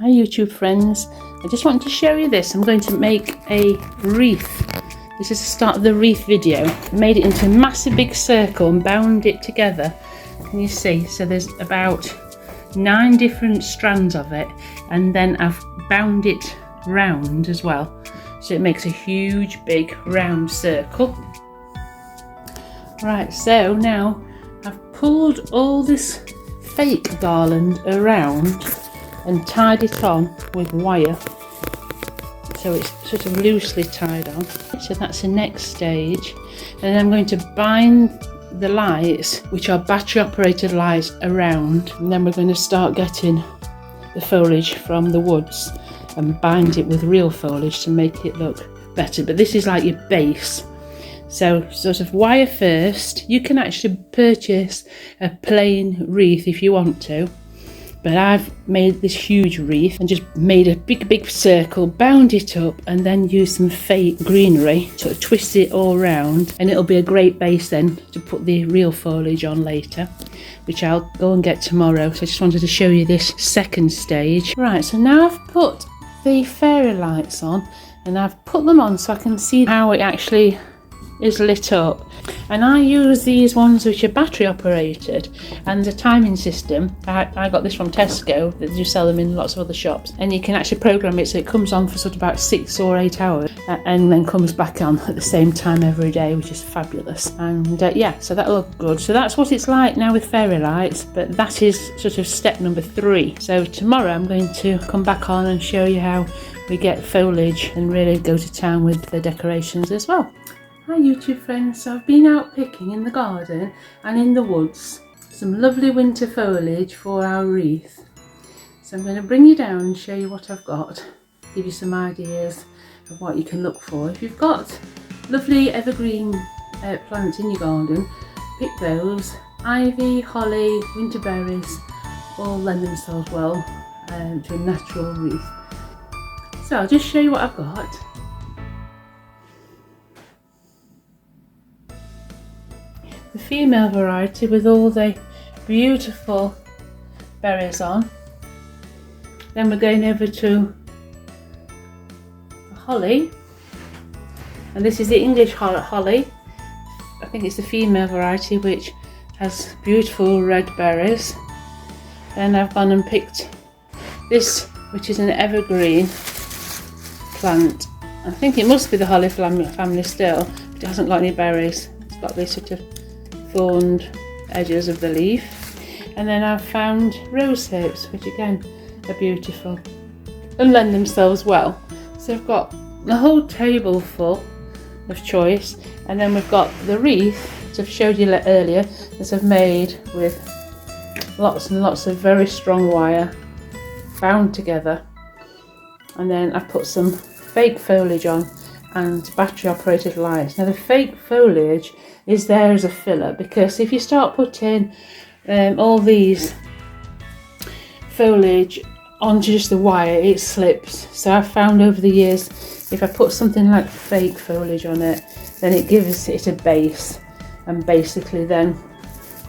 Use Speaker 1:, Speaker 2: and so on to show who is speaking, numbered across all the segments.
Speaker 1: Hi YouTube friends, I just wanted to show you this. I'm going to make a wreath. This is the start of the wreath video. I made it into a massive big circle and bound it together. Can you see? So there's about 9 different strands of it, and then I've bound it round as well. So it makes a huge big round circle. Right, so now I've pulled all this fake garland around and tied it on with wire, so it's sort of loosely tied on. So that's the next stage, and then I'm going to bind the lights, which are battery operated lights, around, and then we're going to start getting the foliage from the woods and bind it with real foliage to make it look better. But this is like your base, so sort of wire first. You can actually purchase a plain wreath if you want to, but I've made this huge wreath and just made a big circle, bound it up, and then used some fake greenery, sort of twist it all around, and it'll be a great base then to put the real foliage on later, which I'll go and get tomorrow. So I just wanted to show you this second stage. Right, so now I've put the fairy lights on, and I've put them on so I can see how it actually is lit up. And I use these ones which are battery operated, and the timing system, I got this from Tesco. They do sell them in lots of other shops, and you can actually program it so it comes on for sort of about 6 or 8 hours and then comes back on at the same time every day, which is fabulous. And yeah, so that'll look good. So that's what it's like now with fairy lights, but that is sort of step number 3. So tomorrow I'm going to come back on and show you how we get foliage and really go to town with the decorations as well. Hi YouTube friends, so I've been out picking in the garden and in the woods some lovely winter foliage for our wreath. So I'm going to bring you down and show you what I've got, give you some ideas of what you can look for. If you've got lovely evergreen plants in your garden, pick those. Ivy, holly, winter berries all lend themselves well to a natural wreath. So I'll just show you what I've got. The female variety with all the beautiful berries on. Then we're going over to holly, and this is the English holly. I think it's the female variety, which has beautiful red berries. Then I've gone and picked this, which is an evergreen plant. I think it must be the holly family still, but it hasn't got any berries. It's got this sort of thorned edges of the leaf. And then I've found rose hips, which again are beautiful and lend themselves well. So I've got the whole table full of choice, and then we've got the wreath, which I've showed you earlier, that I've made with lots and lots of very strong wire bound together, and then I've put some fake foliage on and battery operated lights. Now the fake foliage is there as a filler, because if you start putting all these foliage onto just the wire, it slips. So I've found over the years, if I put something like fake foliage on it, then it gives it a base, and basically then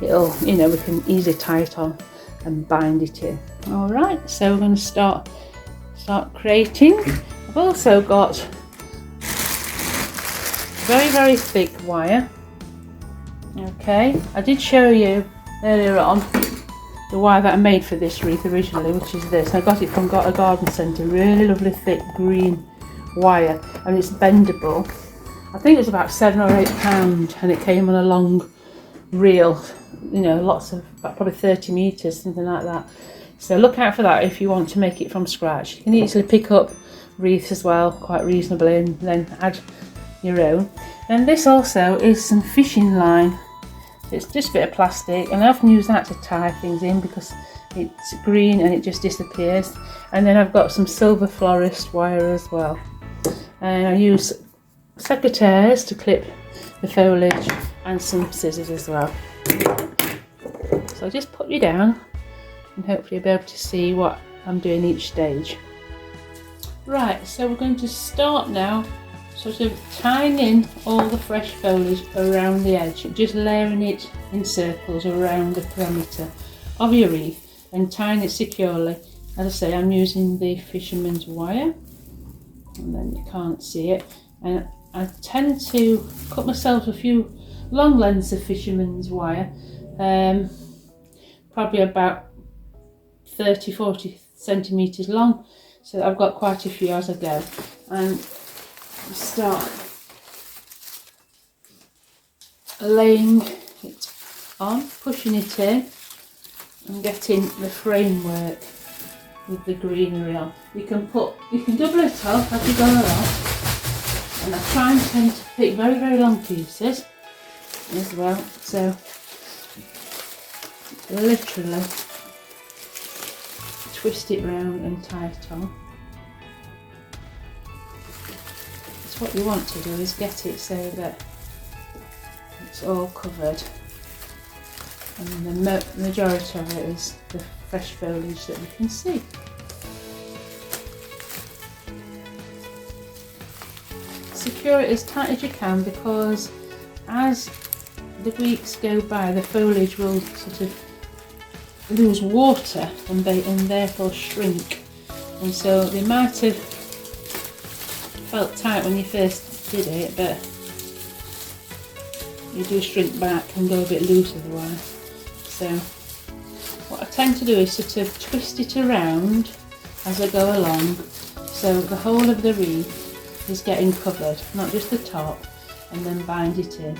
Speaker 1: it'll, you know, we can easily tie it on and bind it in. All right, so we're going to start creating. I've also got very thick wire. Okay, I did show you earlier on the wire that I made for this wreath originally, which is this. I got it from a garden centre, really lovely thick green wire, and it's bendable. I think it was about £7 or £8, and it came on a long reel, you know, lots of, probably 30 metres, something like that. So look out for that if you want to make it from scratch. You can easily pick up wreaths as well, quite reasonably, and then add your own. And this also is some fishing line. It's just a bit of plastic, and I often use that to tie things in because it's green and it just disappears. And then I've got some silver florist wire as well, and I use secateurs to clip the foliage and some scissors as well. So I'll just put you down and hopefully you'll be able to see what I'm doing each stage. Right, so we're going to start now sort of tying in all the fresh foliage around the edge, just layering it in circles around the perimeter of your wreath and tying it securely as I say, I'm using the fisherman's wire, and then you can't see it, and I tend to cut myself a few long lengths of fisherman's wire, probably about 30-40 centimetres long, so I've got quite a few as I go, and start laying it on, pushing it in and getting the framework with the greenery on. You can double it up as you go along, and I try and tend to pick very long pieces as well, so literally twist it round and tie it on. So what you want to do is get it so that it's all covered, and the majority of it is the fresh foliage that you can see. Secure it as tight as you can, because as the weeks go by the foliage will sort of lose water and therefore shrink, and so they might have felt tight when you first did it, but you do shrink back and go a bit loose otherwise. So what I tend to do is sort of twist it around as I go along, so the whole of the wreath is getting covered, not just the top, and then bind it in.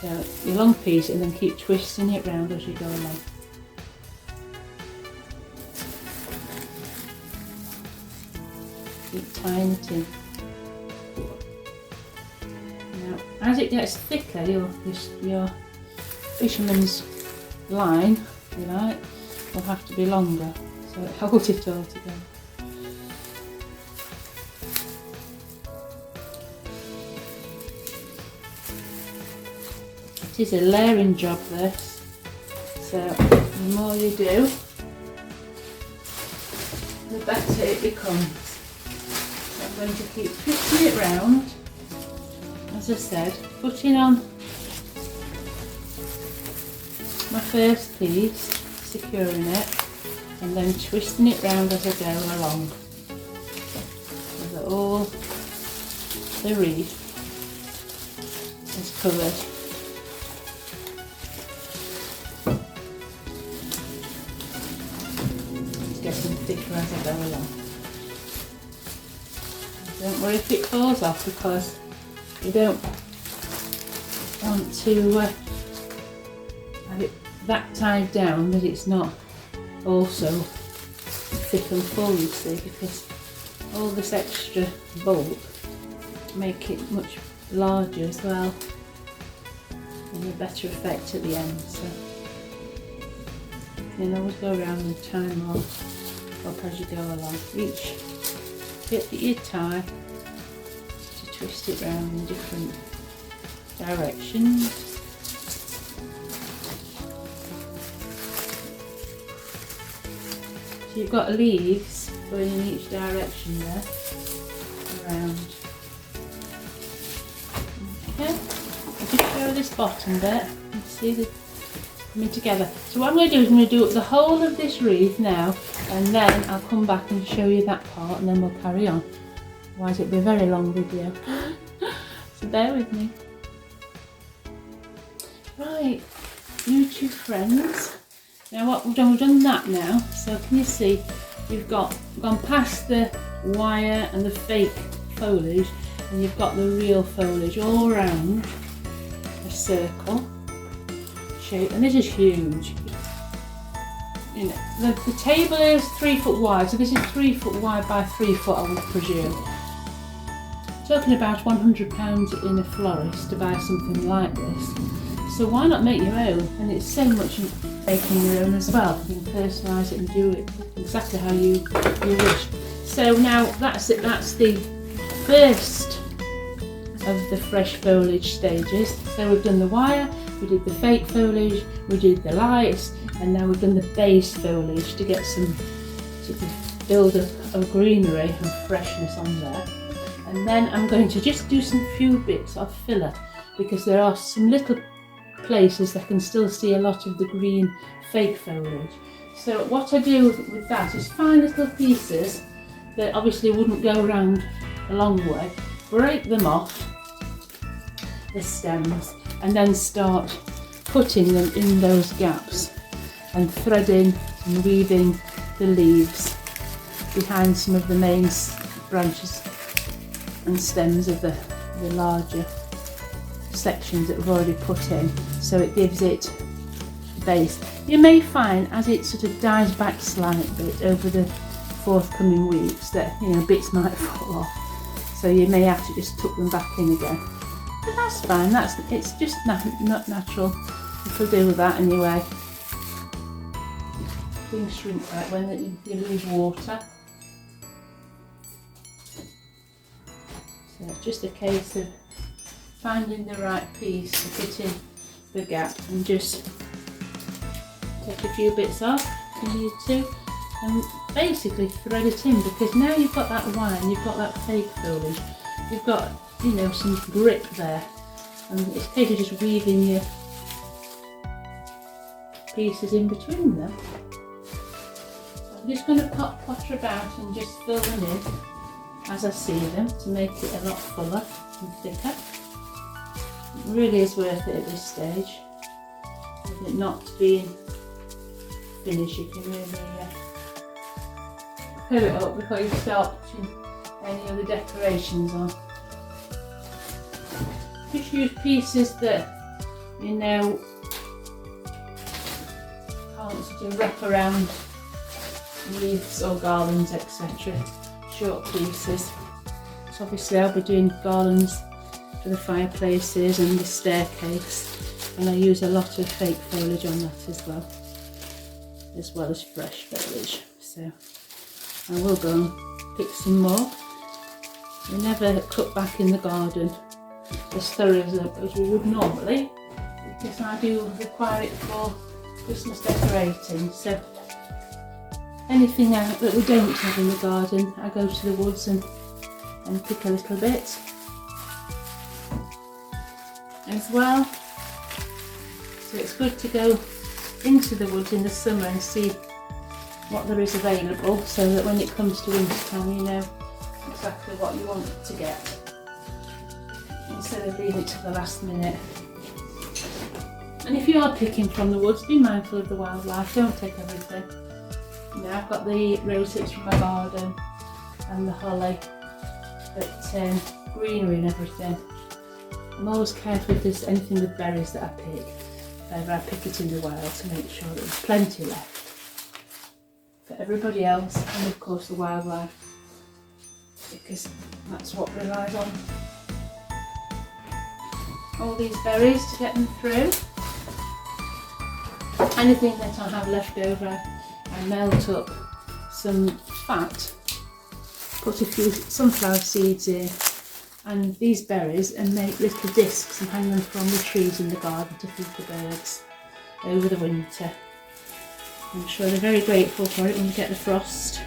Speaker 1: So your long piece, and then keep twisting it round as you go along. Keep tying it in. Now, as it gets thicker, your fisherman's line, if you like, will have to be longer, so it holds it all together. It is a layering job, this, so the more you do, the better it becomes. So I'm going to keep twisting it round, as I said, putting on my first piece, securing it, and then twisting it round as I go along, so that all the wreath is covered. It's getting thicker as I go along. Don't worry if it falls off, because you don't want to have it that tied down that it's not also thick and full, you see, because all this extra bulk make it much larger as well, and a better effect at the end. So you can always go around and tie more up as you go along. Each bit that you tie, to twist it round in different directions. So you've got leaves going in each direction there, around. Okay, I'll just show this bottom bit and see the coming together. So what I'm going to do is I'm going to do the whole of this wreath now, and then I'll come back and show you that part, and then we'll carry on. Otherwise it'll be a very long video. So bear with me. Right, YouTube friends. Now what we've done that now, so can you see you've gone past the wire and the fake foliage, and you've got the real foliage all around a circle shape, and this is huge. You know, the table is 3 foot wide, so this is 3 foot wide by 3 foot, I would presume. Talking about £100 in a florist to buy something like this. So why not make your own? And it's so much making your own as well. You can personalise it and do it exactly how you wish. So now that's it. That's the first of the fresh foliage stages. So we've done the wire, we did the fake foliage, we did the lights, and now we've done the base foliage to get some sort of build up of greenery and freshness on there. And then I'm going to just do some few bits of filler, because there are some little places that can still see a lot of the green fake foliage. So what I do with that is find little pieces that obviously wouldn't go around a long way, break them off the stems, and then start putting them in those gaps and threading and weaving the leaves behind some of the main branches and stems of the larger sections that we've already put in, so it gives it base. You may find as it sort of dies back slightly bit over the forthcoming weeks that, you know, bits might fall off, so you may have to just tuck them back in again, but that's fine. It's just not natural. It'll do with that anyway. Things shrink back when you lose water, so it's just a case of finding the right piece to fit in the gap and just take a few bits off if you need to, and basically thread it in, because now you've got that wine, you've got that fake foliage, you've got, you know, some grip there, and it's a case of just weaving your pieces in between them. So I'm just going to potter about and just fill them in as I see them to make it a lot fuller and thicker. It really is worth it at this stage. With it not being finished, you can really fill it up before you start putting any other decorations on. Just use pieces that, you know, can't sort of wrap around wreaths or garlands, etc. Short pieces. So obviously I'll be doing garlands for the fireplaces and the staircase, and I use a lot of fake foliage on that as well as fresh foliage. So I will go and pick some more. We never cut back in the garden as thorough as we would normally, because I do require it for Christmas decorating. So anything that we don't have in the garden, I go to the woods and pick a little bit as well. So it's good to go into the woods in the summer and see what there is available, so that when it comes to winter time you know exactly what you want to get, instead of leaving it to the last minute. And if you are picking from the woods, be mindful of the wildlife, don't take everything. You know, I've got the rose hips from my garden and the holly, but greenery and everything. I'm always careful if there's anything with berries that I pick. If ever I pick it in the wild, to make sure that there's plenty left for everybody else, and of course the wildlife, because that's what relies on all these berries to get them through. Anything that I have left over, I melt up some fat, put a few sunflower seeds in, and these berries, and make little discs and hang them from the trees in the garden to feed the birds over the winter. I'm sure they're very grateful for it when you get the frost.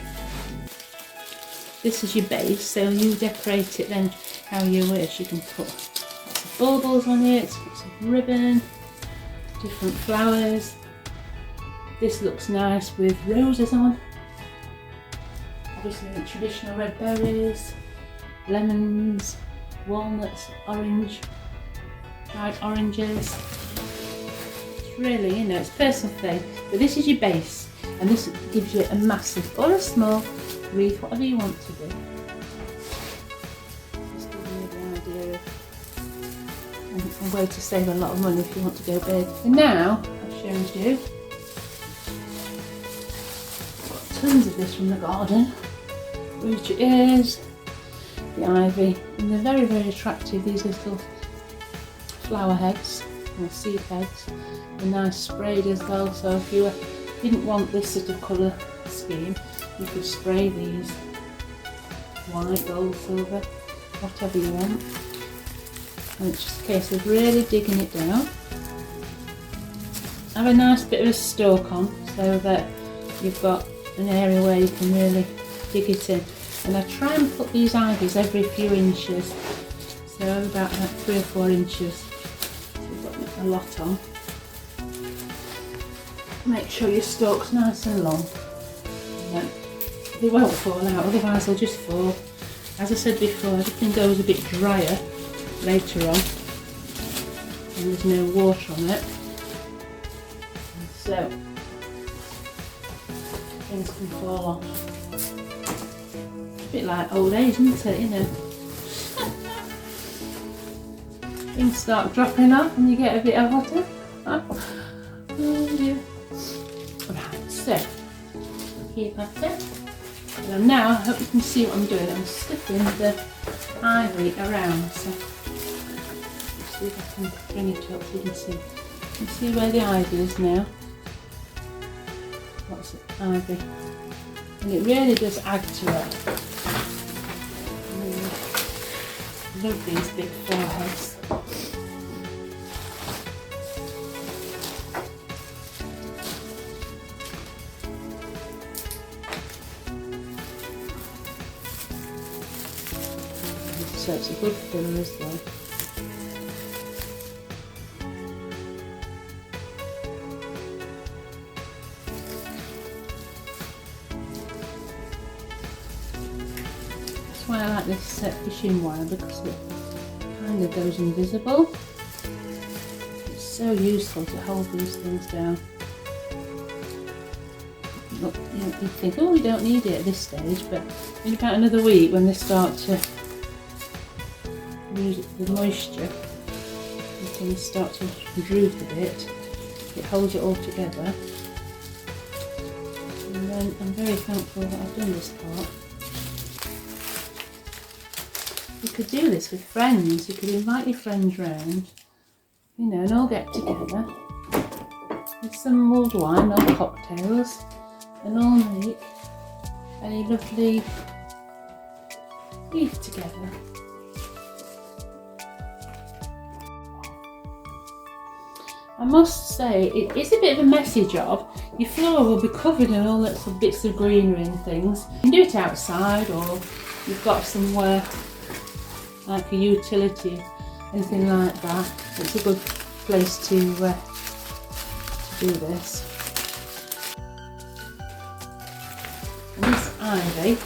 Speaker 1: This is your base, so you decorate it then how you wish. You can put lots of baubles on it, lots of ribbon, different flowers. This looks nice with roses on. Obviously the traditional red berries, lemons, walnuts, orange, dried oranges. It's really, you know, it's a personal thing, but this is your base, and this gives you a massive or a small wreath, whatever you want to do. Just giving you the idea of a way to save a lot of money if you want to go big. And now I've shown you tons of this from the garden, which is the ivy, and they're very, very attractive, these little flower heads or seed heads. They're nice sprayed as well, so if you didn't want this sort of colour scheme, you could spray these white, gold, silver, whatever you want, and it's just a case of really digging it down. Have a nice bit of a stalk on, so that you've got an area where you can really dig it in. And I try and put these ivies every few inches, so about 3 or 4 inches. So we've got a lot on. Make sure your stalk's nice and long. Yeah. They won't fall out, otherwise they'll just fall. As I said before, everything goes a bit drier later on and there's no water on it. And so things can fall off. A bit like old age, isn't it, you know? Things start dropping off and you get a bit hotter. Oh dear. Right, so keep at it. And now I hope you can see what I'm doing. I'm slipping the ivy around. So let's see if I can bring it up so you can see. You can see where the ivy is now. Lots of ivy. And it really does add to it. I love these big foreheads. So it's a good filler as well. That's why I like this fishing wire, because it kind of goes invisible. It's so useful to hold these things down. Look, you think, oh, we don't need it at this stage, but in about another week when they start to lose the moisture and things start to droop a bit, it holds it all together. And then I'm very thankful that I've done this part. You could do this with friends, you could invite your friends round, you know, and all get together with some mulled wine or cocktails and all make a lovely wreath together. I must say, it is a bit of a messy job. Your floor will be covered in all little bits of greenery and things. You can do it outside, or you've got somewhere like a utility, anything like that. It's a good place to do this. And this ivy, you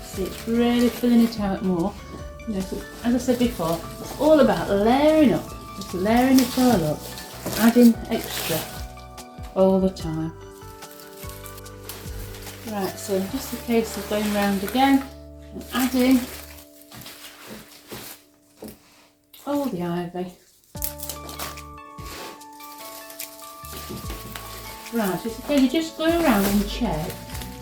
Speaker 1: see it's really filling it out more. You know, so, as I said before, it's all about layering up. Just layering it all up, adding extra all the time. Right, so just a case of going round again and adding all the ivy. Right, it's okay, you just go around and check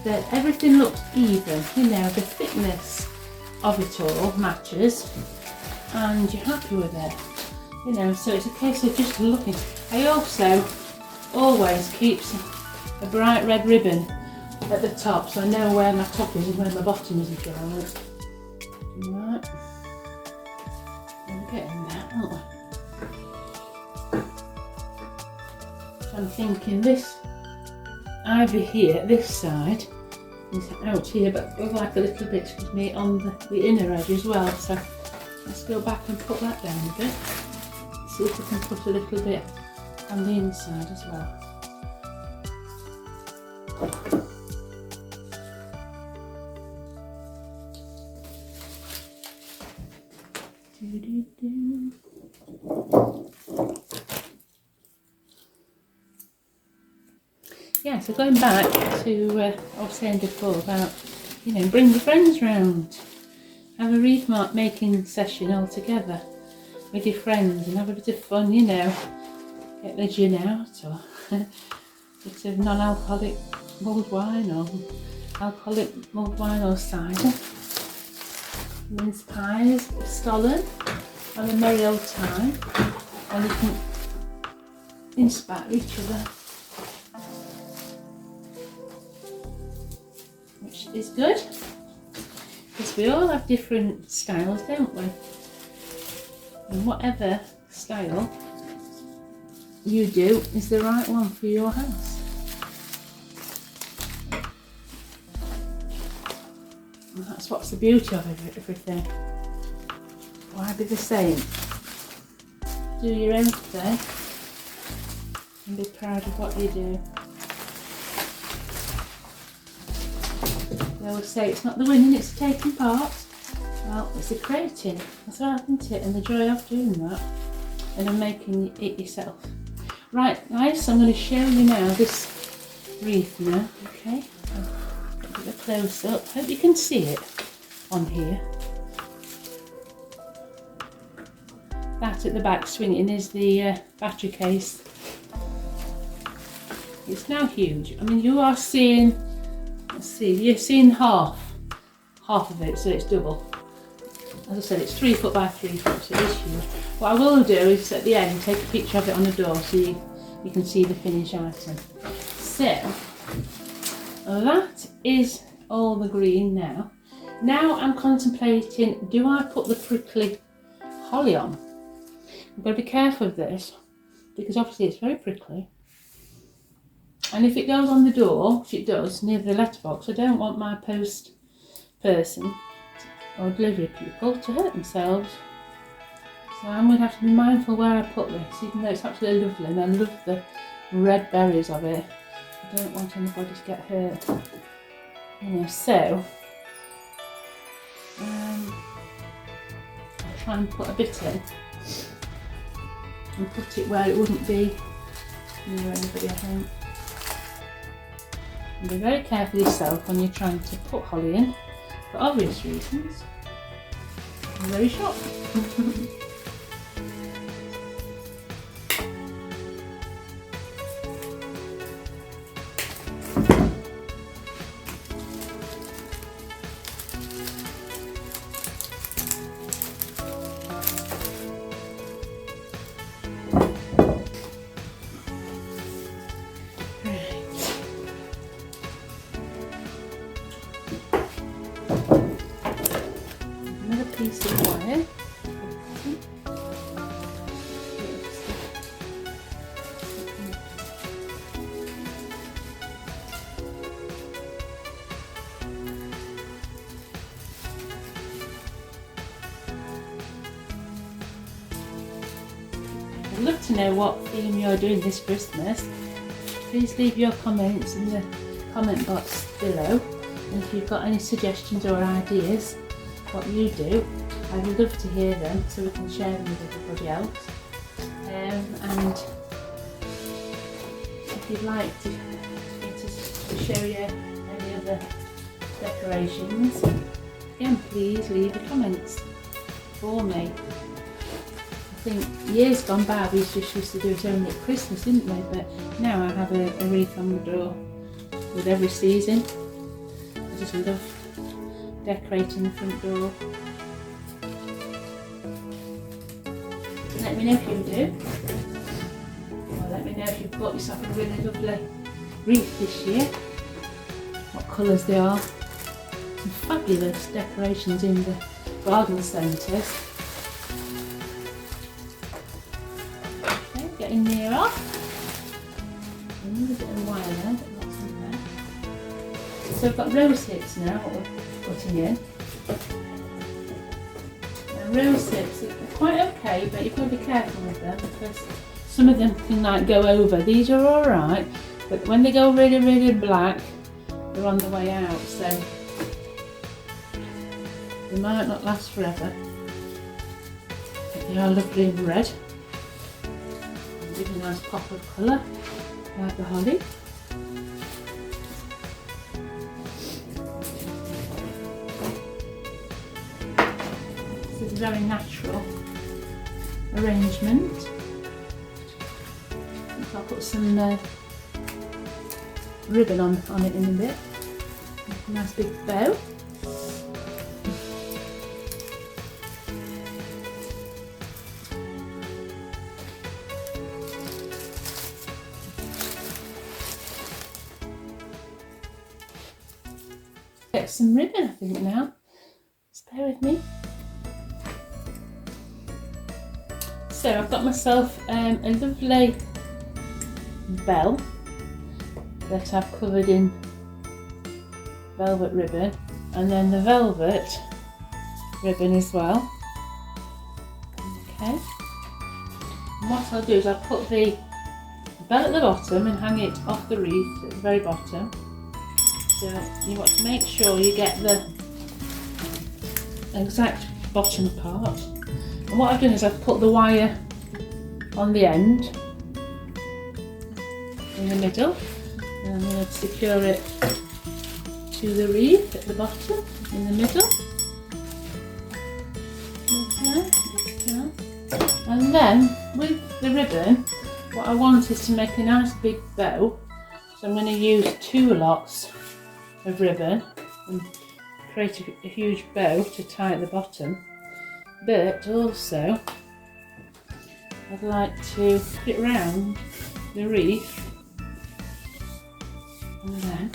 Speaker 1: that everything looks even, you know, the thickness of it all matches and you're happy with it. You know, so it's a case of just looking. I also always keep a bright red ribbon at the top, so I know where my top is and where my bottom is as well. Right, we're getting there, aren't we? So I'm thinking this ivy here, this side, is out here, but goes like a little bit with me on the inner edge as well. So let's go back and put that down a bit. See if we can put a little bit on the inside as well. Yeah, so going back to what I was saying before about, you know, bring your friends round. Have a wreath making session all together with your friends and have a bit of fun, you know. Get the gin out or a bit of non-alcoholic mulled wine or alcoholic mulled wine or cider. Mince pies, stollen, have a merry old time, and you can inspire each other, which is good because we all have different styles, don't we? And whatever style you do is the right one for your house. And that's what's the beauty of everything. Why be the same? Do your own thing and be proud of what you do. They always say it's not the winning, it's the taking part. Well, it's the creating as well, isn't it? And the joy of doing that, and of making it yourself. Right, guys, I'm going to show you now this wreath now. Okay, a bit of a close up. Hope you can see it on here. That at the back swinging is the battery case. It's now huge. I mean, you are seeing, let's see, you're seeing half of it, so it's double. As I said, it's 3 foot by 3 foot, so it is huge. What I will do is at the end take a picture of it on the door so you can see the finished item. So that is all the green now. Now I'm contemplating, do I put the prickly holly on? I've got to be careful of this because obviously it's very prickly. And if it goes on the door, which it does, near the letterbox, I don't want my post person or delivery people to hurt themselves. So I'm going to have to be mindful where I put this, even though it's absolutely lovely and I love the red berries of it. I don't want anybody to get hurt. You know, so I'll try and put a bit in and put it where it wouldn't be near anybody, I think. And be very careful yourself when you're trying to put holly in, for obvious reasons. I'm very shocked. Piece of wire. I'd love to know what theme you're doing this Christmas. Please leave your comments in the comment box below, and if you've got any suggestions or ideas what you do, I would love to hear them so we can share them with everybody else. And if you'd like to show you any other decorations, again please leave the comments for me. I think years gone by we just used to do it only at Christmas, didn't we? But now I have a wreath on the door with every season. I just love decorating the front door. Let me know if you do. Or let me know if you've bought yourself a really lovely wreath this year. What colours they are. Some fabulous decorations in the garden centres. Okay, getting near off. A little bit of wire there, but lots in there. So I've got rose hips now, what we're putting in. Now rose hips are quite okay, but you've got to be careful with them because some of them can like go over. These are alright, but when they go really, really black, they're on the way out, so they might not last forever. But they are lovely in red. Give a nice pop of colour, like the holly. This is a very natural arrangement. I'll put some ribbon on it in a bit. A nice big bow. Get some ribbon, I think now. Just bear with me. So I've got myself a lovely bell that I've covered in velvet ribbon, and then the velvet ribbon as well. Okay. And what I'll do is I'll put the bell at the bottom and hang it off the wreath at the very bottom. So you want to make sure you get the exact bottom part. And what I've done is I've put the wire on the end in the middle, and I'm going to secure it to the wreath at the bottom in the middle. Okay. And then with the ribbon, what I want is to make a nice big bow. So I'm going to use 2 lots of ribbon and create a huge bow to tie at the bottom. But also I'd like to put it round the wreath and then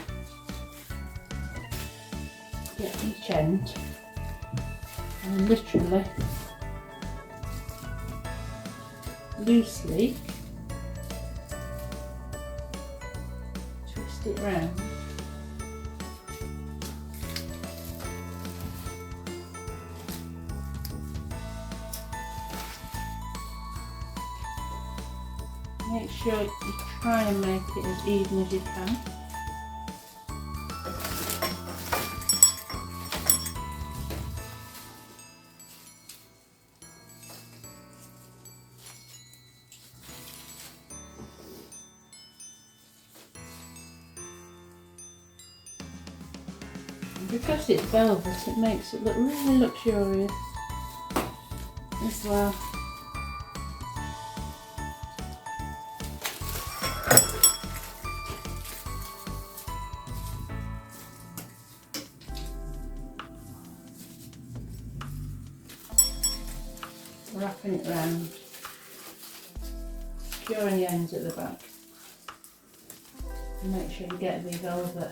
Speaker 1: get each end and literally loosely twist it round. Make sure you try and make it as even as you can. And because it's velvet, it makes it look really luxurious as well. Wrapping it round, securing the ends at the back, and make sure you get the velvet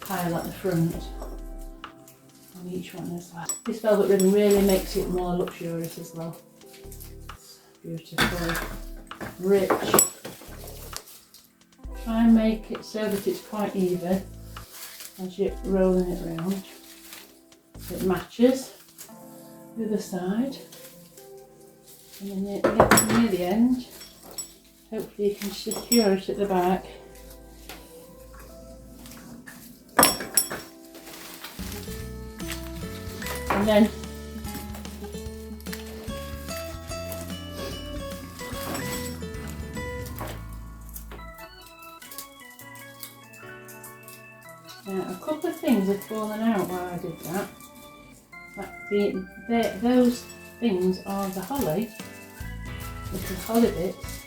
Speaker 1: pile at the front on each one as well. This velvet ribbon really makes it more luxurious as well. It's beautiful, rich. Try and make it so that it's quite even as you're rolling it round, so it matches the other side. And then you get to near the end, hopefully you can secure it at the back. And then a couple of things have fallen out while I did that. Those things are the holly, little holly bits,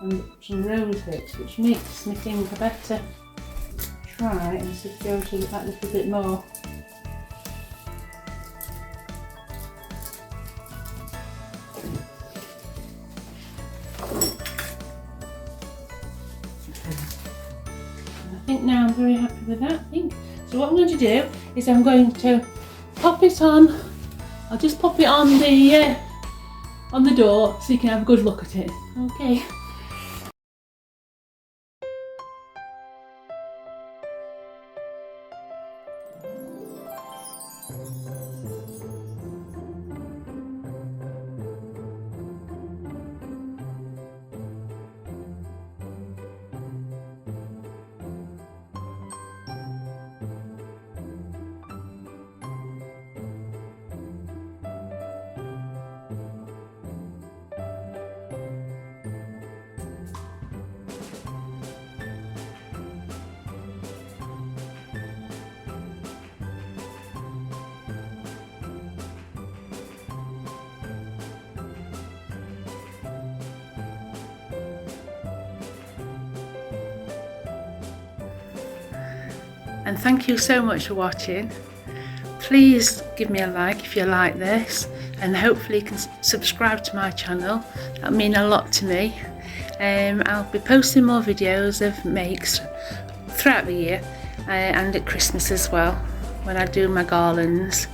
Speaker 1: and some rose bits, which makes me think I better try and secure it that little bit more. I think now I'm very happy with that, I think. So what I'm going to do is I'm going to pop it on. I'll just pop it on the door so you can have a good look at it. Okay. And thank you so much for watching. Please give me a like if you like this, and hopefully you can subscribe to my channel. That would mean a lot to me. I'll be posting more videos of makes throughout the year and at Christmas as well, when I do my garlands.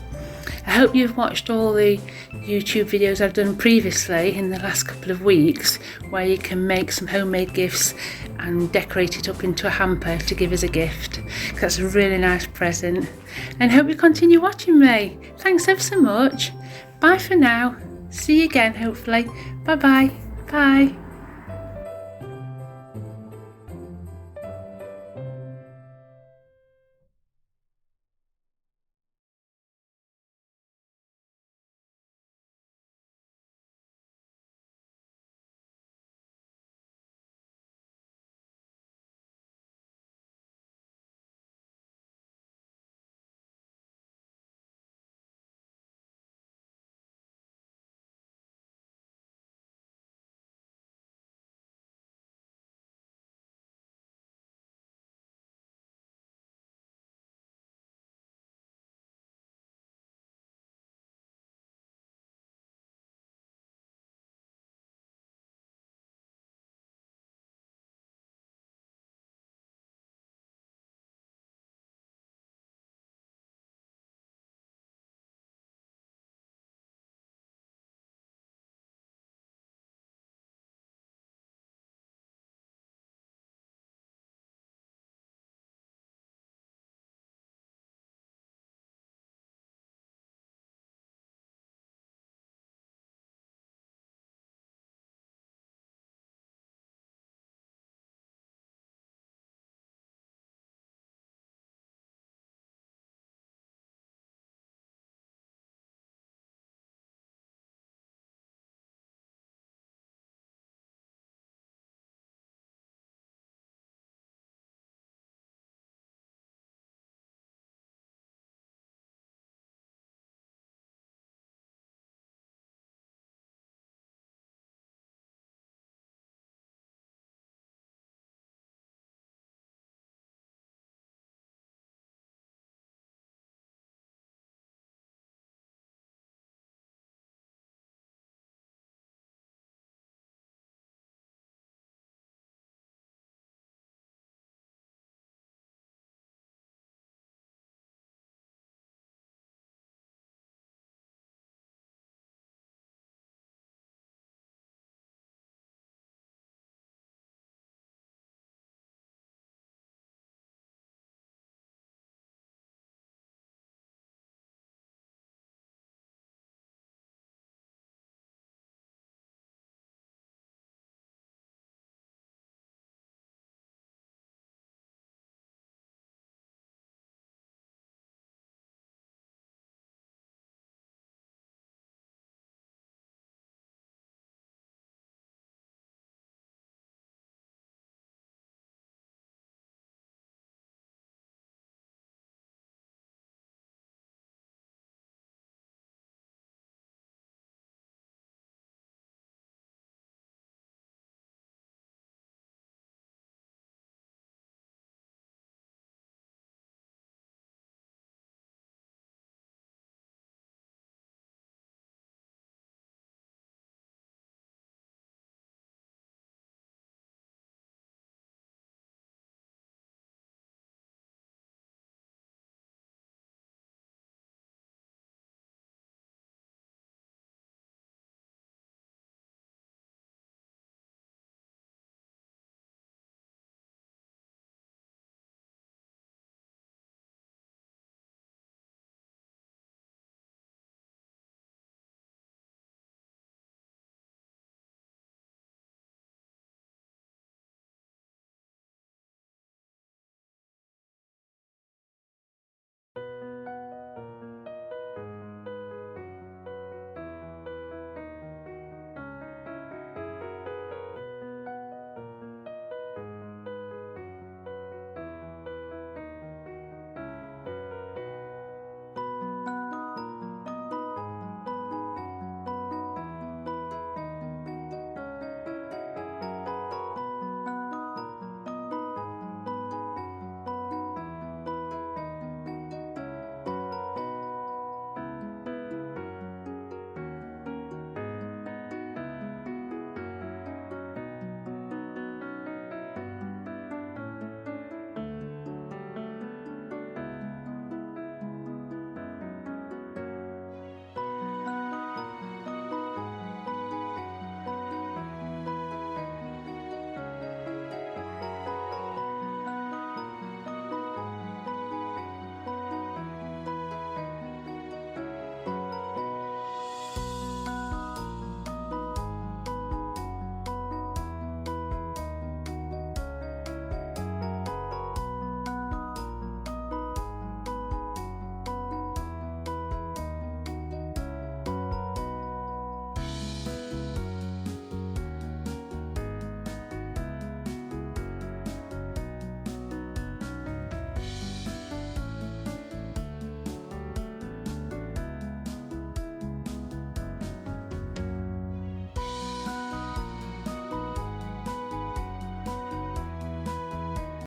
Speaker 1: I hope you've watched all the YouTube videos I've done previously in the last couple of weeks, where you can make some homemade gifts and decorate it up into a hamper to give as a gift. That's a really nice present. And hope you continue watching me. Thanks ever so much. Bye for now. See you again hopefully. Bye bye. Bye.